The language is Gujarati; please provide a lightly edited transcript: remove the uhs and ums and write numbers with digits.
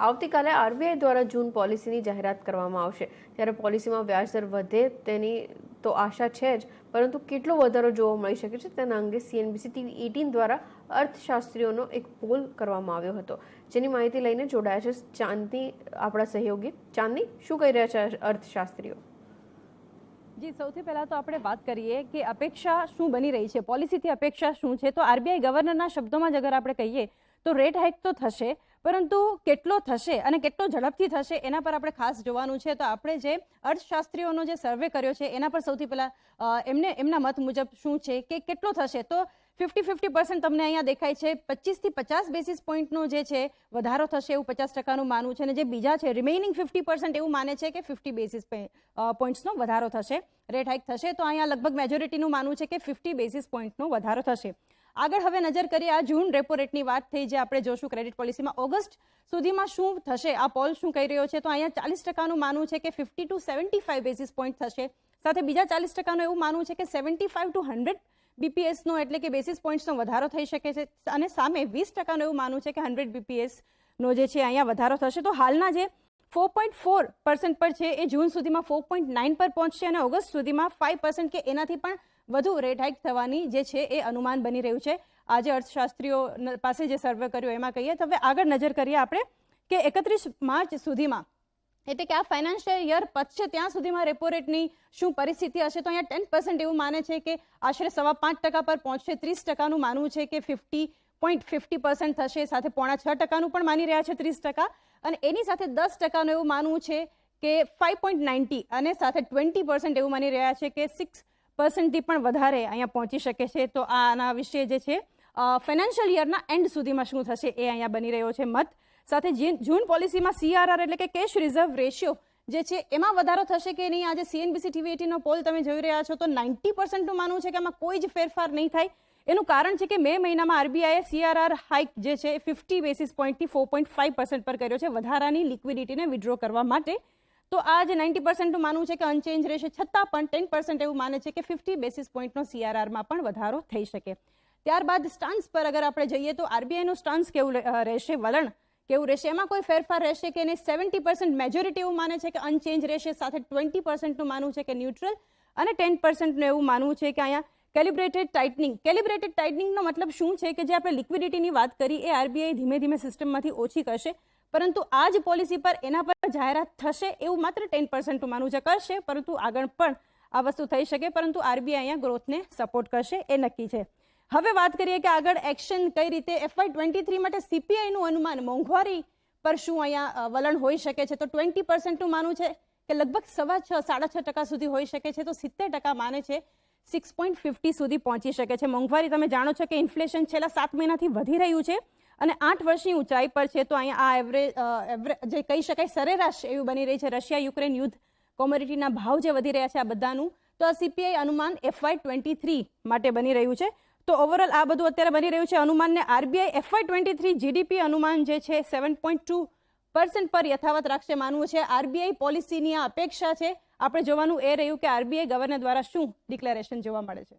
આવતીકાલે આરબીઆઈ દ્વારા જૂન પોલિસીની જાહેરાત કરવામાં આવશે, ત્યારે પોલિસીમાં વ્યાજદર વધે તેની તો આશા છે જ, પરંતુ કેટલો વધારો જોવા મળી શકે છે તેના અંગે CNBC TV 18 દ્વારા અર્થશાસ્ત્રીઓનો એક પોલ કરવામાં આવ્યો હતો, જેની માહિતી લઈને જોડાયા છે ચાંદની આપણા સહયોગી. ચાંદની, શું કહી રહ્યા છે અર્થશાસ્ત્રીઓ? જી, સૌથી પહેલા તો આપણે વાત કરીએ કે અપેક્ષા શું બની રહી છે, પોલિસીથી અપેક્ષા શું છે. તો આરબીઆઈ ગવર્નરના શબ્દોમાં જ અગર આપણે કહીએ તો રેટ હાઇક તો થશે, પરંતુ કેટલો થશે અને કેટલો ઝડપથી થશે એના પર આપણે ખાસ જોવાનું છે. તો આપણે જે અર્થશાસ્ત્રીઓનો જે સર્વે કર્યો છે એના પર સૌથી પહેલા એમના મત મુજબ શું છે કે કેટલો થશે, તો 50-50% તમને અહીંયા દેખાય છે. 25 થી 50 બેસિસ પોઈન્ટનો જે છે વધારો થશે એવું 50%નું માનવું છે, અને જે બીજા છે રિમેઇનિંગ 50% એવું માને છે કે 50 બેસિસ પોઈન્ટ્સનો વધારો થશે, રેટ હાઇક થશે. તો અહીંયા લગભગ મેજોરિટીનું માનવું છે કે 50 બેસિસ પોઈન્ટનો વધારો થશે. આગળ હવે નજર કરીએ આ જૂન રેપો રેટની વાત થઈ, જે આપણે જોશું ક્રેડિટ પોલિસીમાં ઓગસ્ટ સુધીમાં શું થશે, આ પોલ શું કહી રહ્યો છે. તો અહીંયા 40%નું માનવું છે કે 50 to 75 બેસિસ પોઈન્ટ થશે, સાથે બીજા 40%નું એવું માનવું છે કે 75 to 100 BPSનો એટલે કે બેસિસ પોઈન્ટ્સનો વધારો થઈ શકે છે, અને સામે 20%નું એવું માનવું છે કે 100 BPSનો જે છે અહીંયા વધારો થશે. તો હાલના જે 4.4% પર છે એ જૂન સુધીમાં 4.9 પર પહોંચશે, અને ઓગસ્ટ સુધીમાં 5% કે એનાથી પણ વધુ રેટ હાઇક થવાની જે છે એ અનુમાન બની રહ્યું છે. આજે અર્થશાસ્ત્રીઓ પાસે જે સર્વે કર્યો એમાં કહીએ તો હવે આગળ નજર કરીએ આપણે કે 31 માર્ચ સુધીમાં, એટલે કે આ ફાઇનાન્શિયલ યર પતશે ત્યાં સુધીમાં રેપો રેટની શું પરિસ્થિતિ હશે. તો અહીંયા 10% એવું માને છે કે આશરે 5.5% પર પહોંચશે, 30%નું માનવું છે કે 50.50% થશે, સાથે 5.6%નું પણ માની રહ્યા છે 30%, અને એની સાથે 10%નું એવું માનવું છે કે 5.90, અને સાથે 20% એવું માની રહ્યા છે કે 6%થી પણ વધારે અહીંયા પહોંચી શકે છે. તો આના વિશે જે છે ફાઇનાન્શિયલ યરના એન્ડ સુધીમાં શું થશે એ અહીંયા બની રહ્યો છે મત. સાથે જૂન પોલિસીમાં CRR એટલે કે કેશ રિઝર્વ રેશિયો જે છે એમાં વધારો થશે કે નહીં. આજે CNBC TV 18નો પોલ તમે જોઈ રહ્યા છો તો 90%નું માનવું છે કે આમાં કોઈ જ ફેરફાર નહીં થાય. એનું કારણ છે કે મે મહિનામાં આરબીઆઈએ CRR હાઇક જે છે 50 બેસિસ પોઈન્ટથી 4.5% પર કર્યો છે વધારાની લિક્વિડિટીને વિડ્રો કરવા માટે. તો આ જે 90%નું માનવું છે કે અનચેન્જ રહેશે, છતાં પણ 10% એવું માને છે કે 50 બેસિસ પોઈન્ટનો CRRમાં પણ વધારો થઈ શકે. ત્યારબાદ સ્ટાન્સ પર અગર આપણે જઈએ તો આરબીઆઈનું સ્ટાન્સ કેવું રહેશે, વલણ કેવું રહેશે, એમાં કોઈ ફેરફાર રહેશે કે નહીં. 70% મેજોરિટી એવું માને છે કે અનચેન્જ રહેશે, સાથે 20%નું માનવું છે કે ન્યુટ્રલ, અને 10%નું એવું માનવું છે કે અહીંયા કેલિબ્રેટેડ ટાઇટનિંગ. કેલિબ્રેટેડ ટાઇટનિંગનો મતલબ શું છે કે જે આપણે લિક્વિડિટીની વાત કરી એ આરબીઆઈ ધીમે ધીમે સિસ્ટમમાંથી ઓછી કરશે, પરંતુ આ જ પોલિસી પર એના પર જાહેરાત થશે એવું માત્ર 10%નું માનવું છે. કરશે, પરંતુ આગળ પણ આ વસ્તુ થઈ શકે, પરંતુ આરબીઆઈ અહીંયા ગ્રોથને સપોર્ટ કરશે એ નક્કી છે. હવે વાત કરીએ કે આગળ એક્શન કઈ રીતે. FY23 માટે CPIનું અનુમાન મોંઘવારી પર શું અહીંયા વલણ હોઈ શકે છે. તો 20%નું માનવું છે કે લગભગ 6.5-6.5% સુધી હોઈ શકે છે. તો 70% માને છે 6.50 સુધી પહોંચી શકે છે. મોંઘવારી તમે જાણો છો કે ઇન્ફ્લેશન છેલ્લા 7 મહિનાથી વધી રહ્યું છે અને 8 વર્ષની ઊંચાઈ પર છે. તો અહીંયા આ એવરેજ જે કહી શકાય સરેરાશ એવું બની રહી છે. રશિયા યુક્રેન યુદ્ધ, કોમોડિટીના ભાવ જે વધી રહ્યા છે આ બધાનું, તો આ CPI અનુમાન FY23 માટે બની રહ્યું છે. તો ઓવરઓલ આ બધું અત્યારે બની રહ્યું છે અનુમાનને. આરબીઆઈ FY23 GDP અનુમાન જે છે 7.2% પર યથાવત રાખશે માનવું છે. આરબીઆઈ પોલિસીની આ અપેક્ષા છે. આપણે જોવાનું એ રહ્યું કે આરબીઆઈ ગવર્નર દ્વારા શું ડિક્લેરેશન જોવા મળે છે.